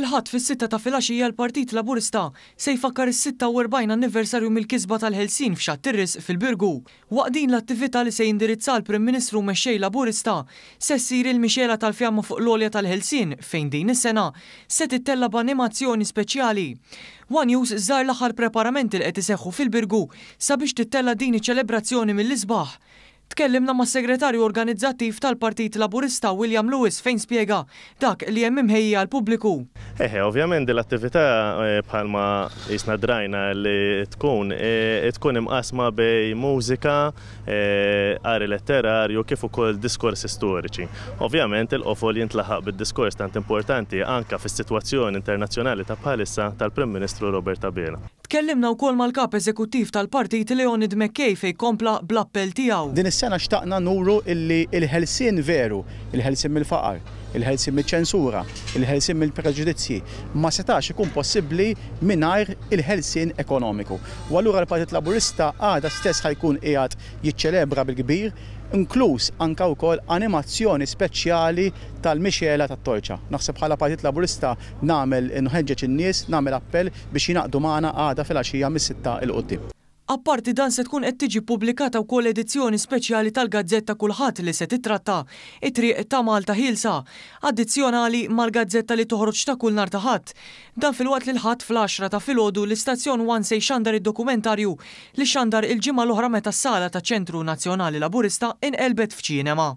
Il-ħadd fis-6 ta' filgħaxija l-Partit Laburista se jfakkar is-46 anniversarju mill-kisba tal-Ħelsien f'Xattirris fil-Birgu. Waqt din l-attività li se jindirizza l-Prim Ministru mexxej Laburista se ssir il-mixela tal-fjamma fuq l-għolja tal-Ħelsien fejn din is-sena se tittella b'animazzjoni speċjali. One News żar l-aħħar preparamenti li qed iseħħu fil-Birgu sabiex tittella din iċ-ċelebrazzjoni mill-isbaħ. Tkellimna ma' segretarju organizzattiv tal-Partit Laburista William Lewis fejn spjega dak li hemm imħejja għall-pubbliku. Ovvjament l-attività bħalma jisna drajna li tkun imqasma bej mużika, qari letterarju kif ukoll diskorsi storiċi. Ovvjament il-qofol jintlaħaq bid-diskors tant importanti anke fis-sitwazzjoni internazzjonali ta' bħalissa tal-Prim Ministru Robert Abela. Tkellimna wkoll mal-kap eżekuttiv tal-Partit Leonid McKay fejn kompla bl-appell tiegħu. Din is-sena xtaqna nuru illi il-ħelsien veru, il-ħelsien mill-faqar, il-ħelsien mill-ċensura, il-ħelsien mill-preġudizzji ma setax ikun possibbli mingħajr il-ħelsien ekonomiku. U allura l-Partit Laburista għada stess ħajkun qiegħed jiċċelebra bil-kbir, inkluż anke wkoll animazzjoni speċjali tal-mixjela tat-torċa. Naħseb bħala Partit Laburista nagħmel inħeġġeġ in-nies, nagħmel appell biex jingħaqdu magħna għada filgħaxija mis-6 il qudiem. Apparti dan se tkun qed tiġi pubblikata wkoll edizzjoni speċjali tal-Gazzetta Kulħadd li se titratta it-triq ta' Malta ħielsa, addizzjonali mal-Gazzetta li toħroġ ta' kull nhar ta' Ħadd. Dan filwaqt li l-ħadd fl-10 ta' filgħodu l-istazzjon 1 se jxandar id-dokumentarju li xandar il-ġimgħa l-oħra meta s-sala taċ Ċentru Nazzjonali Laburista inqelbet f'ċinema.